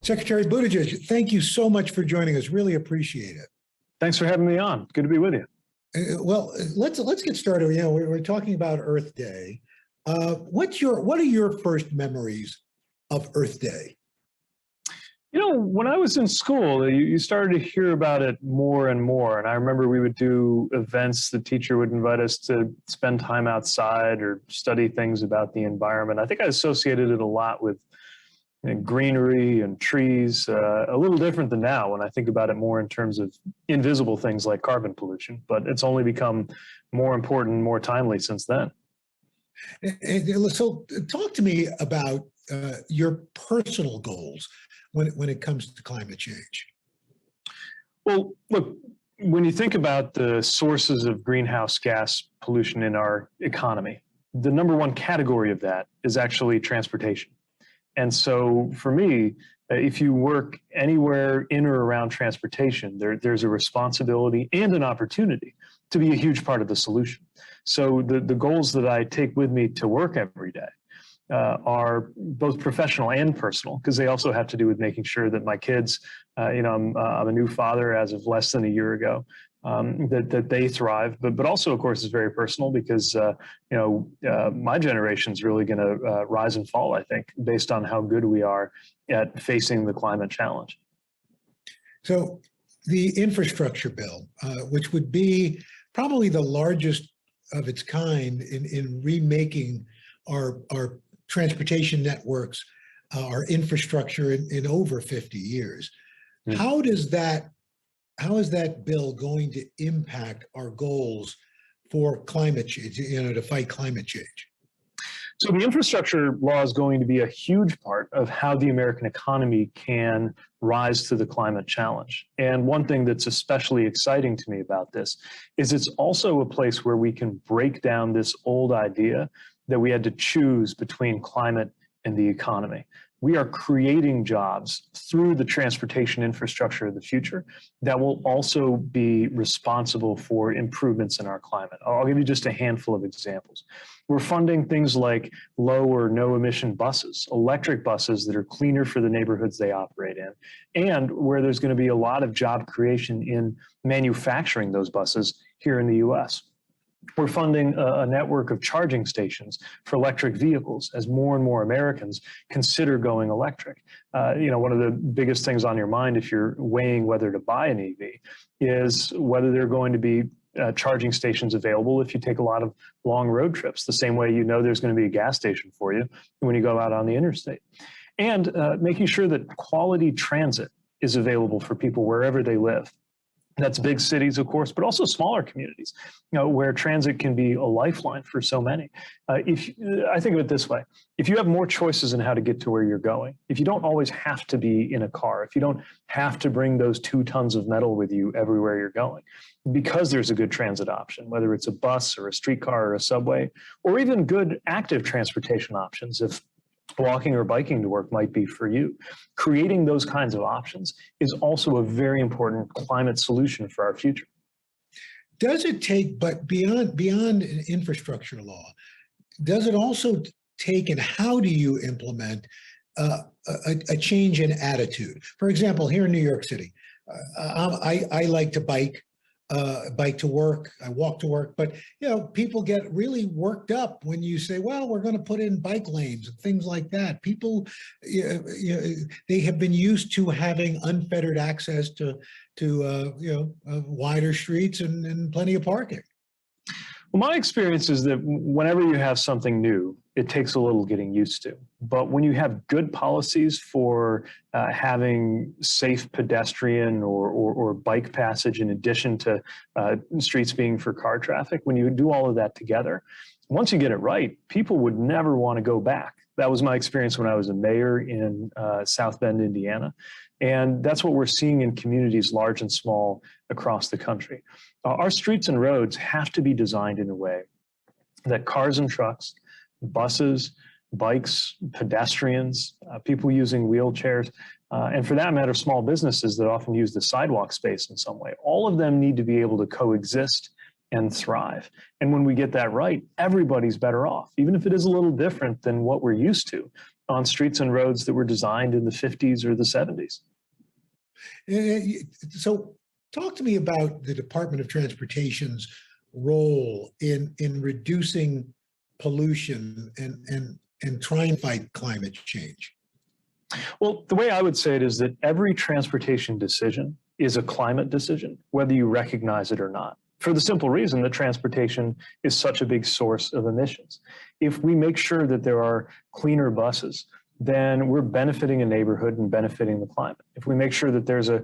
Secretary Buttigieg, thank you so much for joining us. Really appreciate it. Thanks for having me on. Good to be with you. Well, let's get started. You know, we're talking about Earth Day. What are your first memories of Earth Day? You know, when I was in school, you started to hear about it more and more. And I remember we would do events. The teacher would invite us to spend time outside or study things about the environment. I think I associated it a lot with greenery and trees, a little different than now when I think about it more in terms of invisible things like carbon pollution. But it's only become more important, more timely since then. So talk to me about your personal goals when it comes to climate change. Well, look, when you think about the sources of greenhouse gas pollution in our economy, the number one category of that is actually transportation. And so for me, if you work anywhere in or around transportation, there's a responsibility and an opportunity to be a huge part of the solution. So the goals that I take with me to work every day are both professional and personal, because they also have to do with making sure that my kids, I'm a new father as of less than a year ago, that they thrive, but also, of course, is very personal because, my generation is really going to rise and fall, I think, based on how good we are at facing the climate challenge. So the infrastructure bill, which would be probably the largest of its kind in remaking our transportation networks, our infrastructure in over 50 years. How is that bill going to impact our goals for climate change, to fight climate change? So the infrastructure law is going to be a huge part of how the American economy can rise to the climate challenge. And one thing that's especially exciting to me about this is it's also a place where we can break down this old idea that we had to choose between climate and the economy. We are creating jobs through the transportation infrastructure of the future that will also be responsible for improvements in our climate. I'll give you just a handful of examples. We're funding things like low or no emission buses, electric buses that are cleaner for the neighborhoods they operate in, and where there's going to be a lot of job creation in manufacturing those buses here in the US. We're funding a network of charging stations for electric vehicles as more and more Americans consider going electric. One of the biggest things on your mind if you're weighing whether to buy an EV is whether there are going to be charging stations available if you take a lot of long road trips, the same way there's going to be a gas station for you when you go out on the interstate. And making sure that quality transit is available for people wherever they live. That's big cities, of course, but also smaller communities, where transit can be a lifeline for so many. I think of it this way: if you have more choices in how to get to where you're going, if you don't always have to be in a car, if you don't have to bring those 2 tons of metal with you everywhere you're going, because there's a good transit option, whether it's a bus or a streetcar or a subway, or even good active transportation options, if walking or biking to work might be for you. Creating those kinds of options is also a very important climate solution for our future. Does it take, but beyond an infrastructure law, does it also take, and how do you implement a change in attitude? For example, here in New York City, I like to bike to work, I walk to work, but people get really worked up when you say, well, we're going to put in bike lanes and things like that. People, they have been used to having unfettered access to wider streets and plenty of parking. Well, my experience is that whenever you have something new, it takes a little getting used to. But when you have good policies for having safe pedestrian or bike passage in addition to streets being for car traffic, when you do all of that together, once you get it right, people would never want to go back. That was my experience when I was a mayor in South Bend, Indiana. And that's what we're seeing in communities large and small across the country. Our streets and roads have to be designed in a way that cars and trucks, buses, bikes, pedestrians, people using wheelchairs, and for that matter, small businesses that often use the sidewalk space in some way, all of them need to be able to coexist and thrive. And when we get that right, everybody's better off, even if it is a little different than what we're used to. on streets and roads that were designed in the 50s or the 70s. So talk to me about the Department of Transportation's role in reducing pollution and trying to fight climate change. Well, the way I would say it is that every transportation decision is a climate decision, whether you recognize it or not, for the simple reason that transportation is such a big source of emissions. If we make sure that there are cleaner buses, then we're benefiting a neighborhood and benefiting the climate. If we make sure that there's a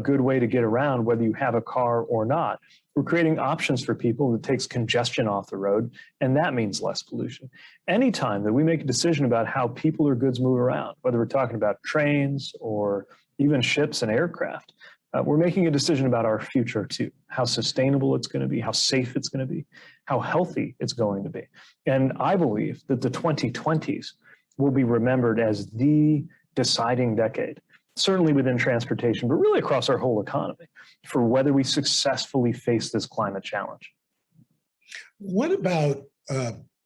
good way to get around, whether you have a car or not, we're creating options for people that takes congestion off the road, and that means less pollution. Anytime that we make a decision about how people or goods move around, whether we're talking about trains or even ships and aircraft, we're making a decision about our future too, how sustainable it's going to be, how safe it's going to be, how healthy it's going to be. And I believe that the 2020s will be remembered as the deciding decade, certainly within transportation, but really across our whole economy, for whether we successfully face this climate challenge. What about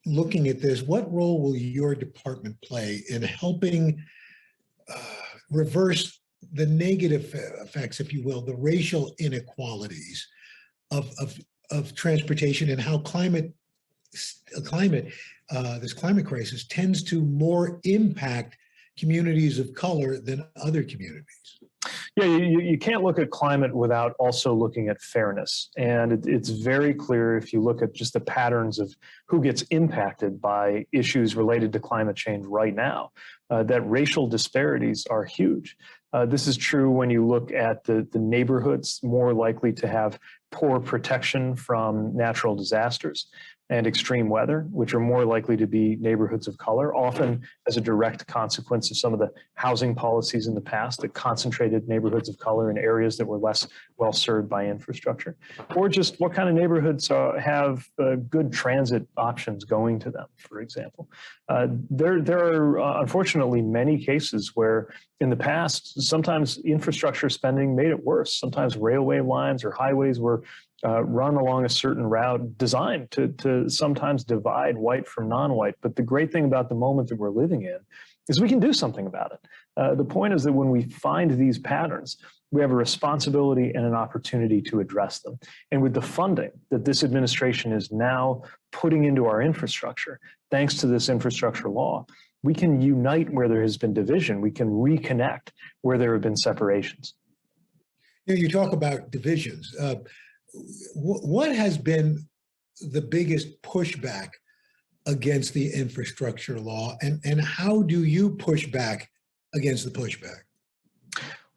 looking at this? What role will your department play in helping reverse the negative effects, if you will, the racial inequalities of transportation, and how this climate crisis tends to more impact communities of color than other communities? Yeah, you can't look at climate without also looking at fairness. And it's very clear if you look at just the patterns of who gets impacted by issues related to climate change right now, that racial disparities are huge. This is true when you look at the neighborhoods more likely to have poor protection from natural disasters and extreme weather, which are more likely to be neighborhoods of color, often as a direct consequence of some of the housing policies in the past that concentrated neighborhoods of color in areas that were less well served by infrastructure, or just what kind of neighborhoods have good transit options going to them, for example. There are unfortunately many cases where in the past, sometimes infrastructure spending made it worse. Sometimes railway lines or highways were run along a certain route designed to sometimes divide white from non-white. But the great thing about the moment that we're living in is we can do something about it. The point is that when we find these patterns, we have a responsibility and an opportunity to address them. And with the funding that this administration is now putting into our infrastructure, thanks to this infrastructure law, we can unite where there has been division. We can reconnect where there have been separations. You talk about divisions. What has been the biggest pushback against the infrastructure law, and how do you push back against the pushback?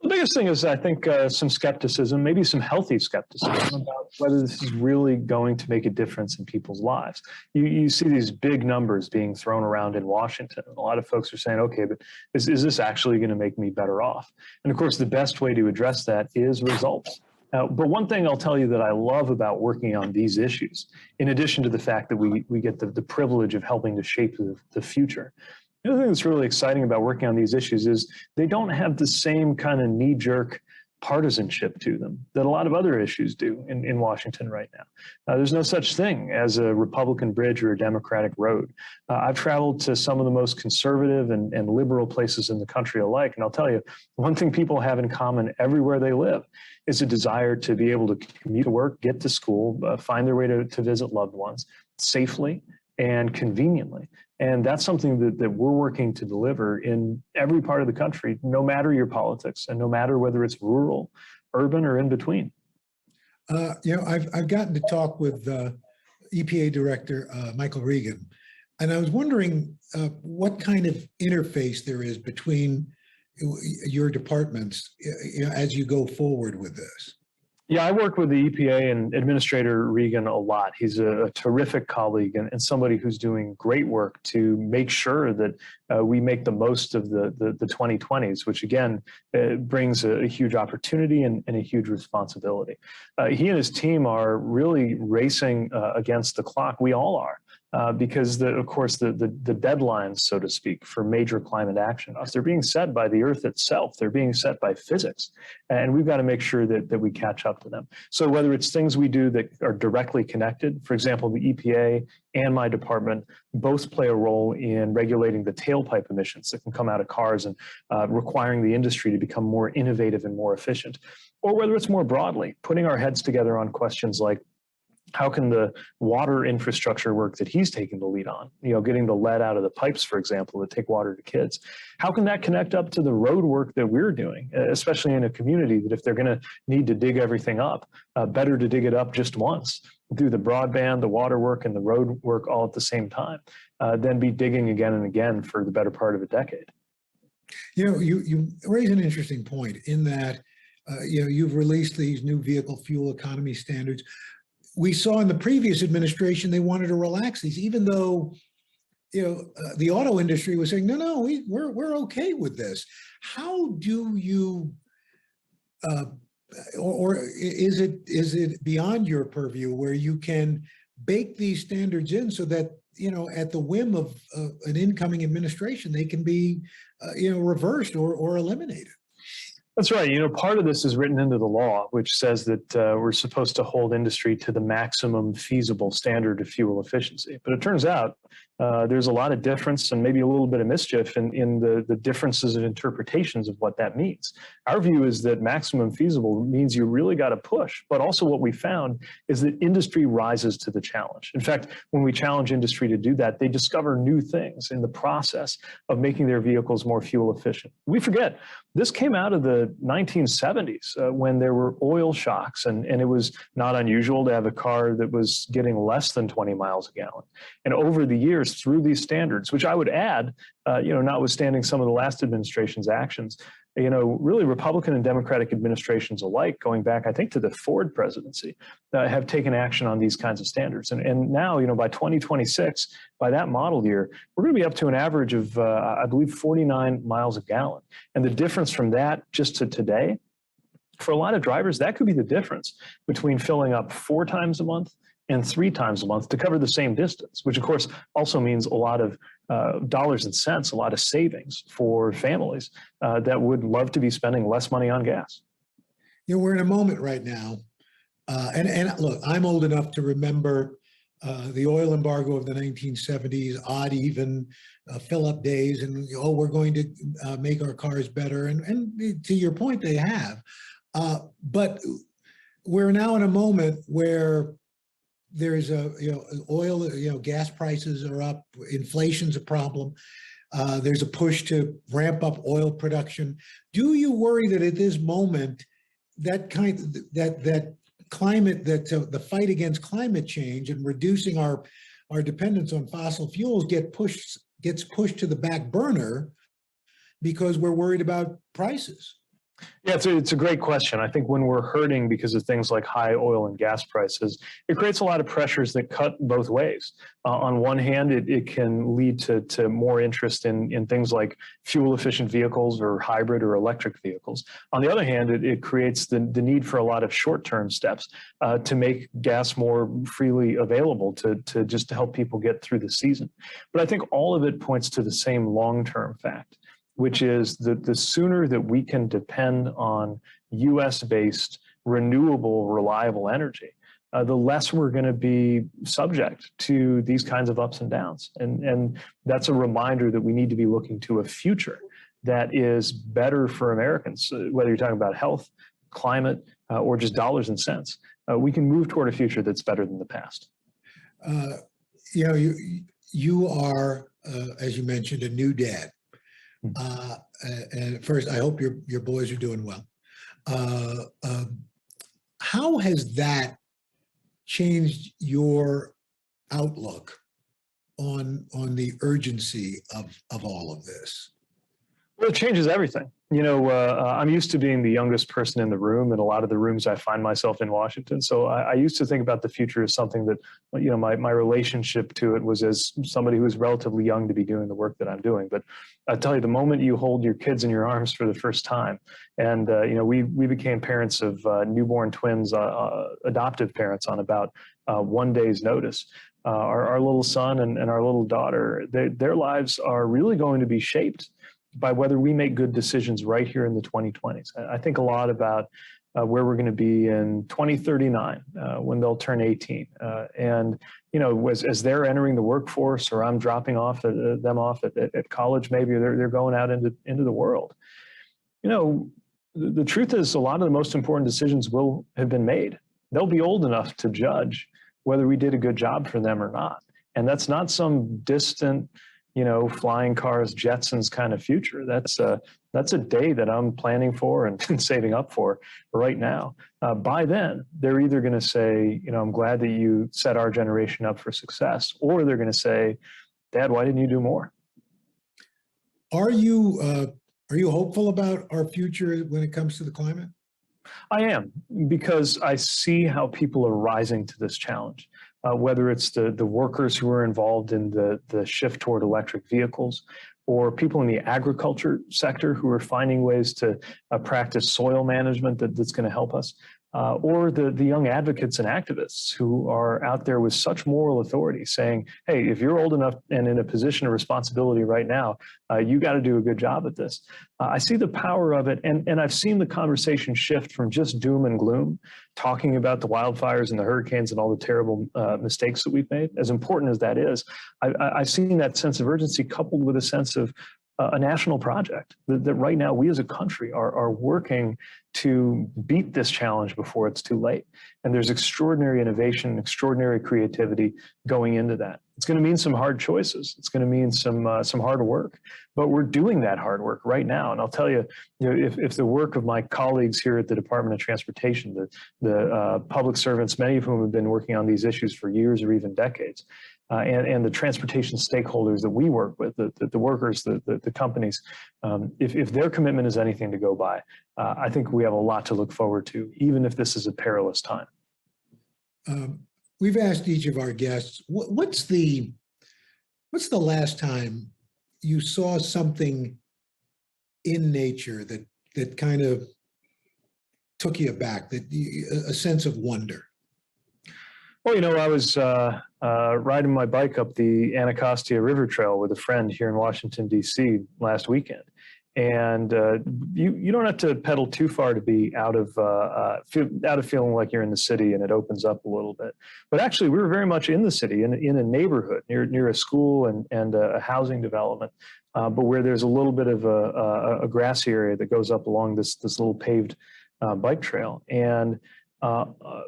The biggest thing is, I think, some skepticism, maybe some healthy skepticism about whether this is really going to make a difference in people's lives. You see these big numbers being thrown around in Washington. A lot of folks are saying, okay, but is this actually going to make me better off? And of course, the best way to address that is results. But one thing I'll tell you that I love about working on these issues, in addition to the fact that we get the privilege of helping to shape the future, the other thing that's really exciting about working on these issues is they don't have the same kind of knee-jerk partisanship to them that a lot of other issues do in Washington right now. There's no such thing as a Republican bridge or a Democratic road. I've traveled to some of the most conservative and liberal places in the country alike, and I'll tell you, one thing people have in common everywhere they live is a desire to be able to commute to work, get to school, find their way to visit loved ones safely and conveniently. And that's something that we're working to deliver in every part of the country, no matter your politics and no matter whether it's rural, urban, or in between. I've gotten to talk with EPA Director Michael Regan, and I was wondering what kind of interface there is between your departments as you go forward with this. Yeah, I work with the EPA and Administrator Regan a lot. He's a terrific colleague and somebody who's doing great work to make sure that we make the most of the 2020s, which again brings a huge opportunity and a huge responsibility. He and his team are really racing against the clock. We all are. because of course the deadlines, so to speak, for major climate action, they're being set by the Earth itself. They're being set by physics, and we've got to make sure that we catch up to them. So whether it's things we do that are directly connected, for example, the EPA and my department both play a role in regulating the tailpipe emissions that can come out of cars and requiring the industry to become more innovative and more efficient, or whether it's more broadly, putting our heads together on questions like, how can the water infrastructure work that he's taking the lead on, getting the lead out of the pipes, for example, that take water to kids, how can that connect up to the road work that we're doing, especially in a community that if they're going to need to dig everything up, better to dig it up just once, do the broadband, the water work, and the road work all at the same time, than be digging again and again for the better part of a decade. You raise an interesting point in that, you've released these new vehicle fuel economy standards. We saw in the previous administration, they wanted to relax these, even though, the auto industry was saying, no, we're okay with this. How do you, or is it beyond your purview where you can bake these standards in so that, at the whim of an incoming administration, they can be, reversed or eliminated? That's right. Part of this is written into the law, which says that we're supposed to hold industry to the maximum feasible standard of fuel efficiency. But it turns out there's a lot of difference and maybe a little bit of mischief in the differences of interpretations of what that means. Our view is that maximum feasible means you really got to push. But also what we found is that industry rises to the challenge. In fact, when we challenge industry to do that, they discover new things in the process of making their vehicles more fuel efficient. We forget, this came out of the 1970s when there were oil shocks, and it was not unusual to have a car that was getting less than 20 miles a gallon. And over the years, through these standards, which I would add, notwithstanding some of the last administration's actions, really Republican and Democratic administrations alike, going back, I think, to the Ford presidency, have taken action on these kinds of standards. And now, by 2026, by that model year, we're going to be up to an average of, I believe, 49 miles a gallon. And the difference from that just to today, for a lot of drivers, that could be the difference between filling up 4 times a month and 3 times a month to cover the same distance, which of course also means a lot of dollars and cents, a lot of savings for families that would love to be spending less money on gas. We're in a moment right now. And look, I'm old enough to remember the oil embargo of the 1970s, odd even fill-up days, and we're going to make our cars better. And to your point, they have. But we're now in a moment where there's oil, gas prices are up, inflation's a problem. There's a push to ramp up oil production. Do you worry that at this moment, that climate, the fight against climate change and reducing our dependence on fossil fuels gets pushed to the back burner because we're worried about prices? Yeah, it's a great question. I think when we're hurting because of things like high oil and gas prices, it creates a lot of pressures that cut both ways. On one hand, it can lead to more interest in things like fuel-efficient vehicles or hybrid or electric vehicles. On the other hand, it creates the need for a lot of short-term steps to make gas more freely available to just to help people get through the season. But I think all of it points to the same long-term fact, which is that the sooner that we can depend on US-based, renewable, reliable energy, the less we're going to be subject to these kinds of ups and downs. And that's a reminder that we need to be looking to a future that is better for Americans, whether you're talking about health, climate, or just dollars and cents. We can move toward a future that's better than the past. You are, as you mentioned, a new dad. And first, I hope your boys are doing well. How has that changed your outlook on the urgency of all of this? Well, it changes everything. I'm used to being the youngest person in the room in a lot of the rooms I find myself in Washington. So I used to think about the future as something that, my relationship to it was as somebody who was relatively young to be doing the work that I'm doing. But I tell you, the moment you hold your kids in your arms for the first time, and we became parents of newborn twins, adoptive parents on about 1 day's notice. our little son and our little daughter, their lives are really going to be shaped by whether we make good decisions right here in the 2020s. I think a lot about where we're going to be in 2039 when they'll turn 18. And, you know, as they're entering the workforce, or I'm dropping them off at college, maybe they're going out into the world. You know, the truth is a lot of the most important decisions will have been made. They'll be old enough to judge whether we did a good job for them or not. And that's not some distant, you know, flying cars, Jetsons kind of future. That's a day that I'm planning for and saving up for right now. By then, they're either going to say, you know, I'm glad that you set our generation up for success, or they're going to say, Dad, why didn't you do more? Are you hopeful about our future when it comes to the climate? I am, because I see how people are rising to this challenge. Whether it's the workers who are involved in the shift toward electric vehicles, or people in the agriculture sector who are finding ways to practice soil management that's going to help us, or the young advocates and activists who are out there with such moral authority saying, hey, if you're old enough and in a position of responsibility right now, you got to do a good job at this. I see the power of it, and I've seen the conversation shift from just doom and gloom, talking about the wildfires and the hurricanes and all the terrible mistakes that we've made. As important as that is, I've seen that sense of urgency coupled with a sense of a national project that right now we as a country are working to beat this challenge before it's too late. And there's extraordinary innovation, extraordinary creativity going into that. It's going to mean some hard choices. It's going to mean some hard work, but we're doing that hard work right now. And I'll tell you, if the work of my colleagues here at the Department of Transportation, the public servants, many of whom have been working on these issues for years or even decades, and the transportation stakeholders that we work with, the workers, the companies, if their commitment is anything to go by, I think we have a lot to look forward to, even if this is a perilous time. We've asked each of our guests, what's the last time you saw something in nature that kind of took you aback, a sense of wonder? Well, you know, I was riding my bike up the Anacostia River Trail with a friend here in Washington, D.C. last weekend. And you don't have to pedal too far to be out of feeling like you're in the city, and it opens up a little bit. But actually, we were very much in the city, in a neighborhood near a school and a housing development, but where there's a little bit of a grassy area that goes up along this little paved bike trail. And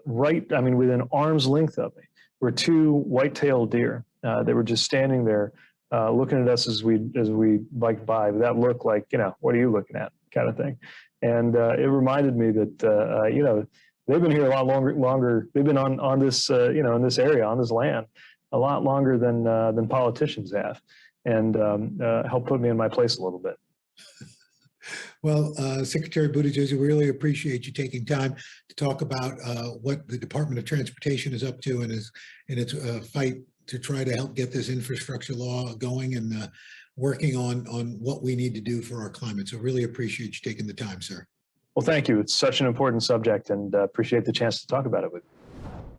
within arm's length of me were two white-tailed deer. They were just standing there looking at us as we biked by. But that looked like, you know, what are you looking at, kind of thing. And it reminded me that you know, they've been here a lot longer. They've been on this you know, in this area, on this land, a lot longer than politicians have, and helped put me in my place a little bit. Well, Secretary Buttigieg, we really appreciate you taking time to talk about what the Department of Transportation is up to in its fight to try to help get this infrastructure law going, and working on what we need to do for our climate. So really appreciate you taking the time, sir. Well, thank you. It's such an important subject, and appreciate the chance to talk about it with you.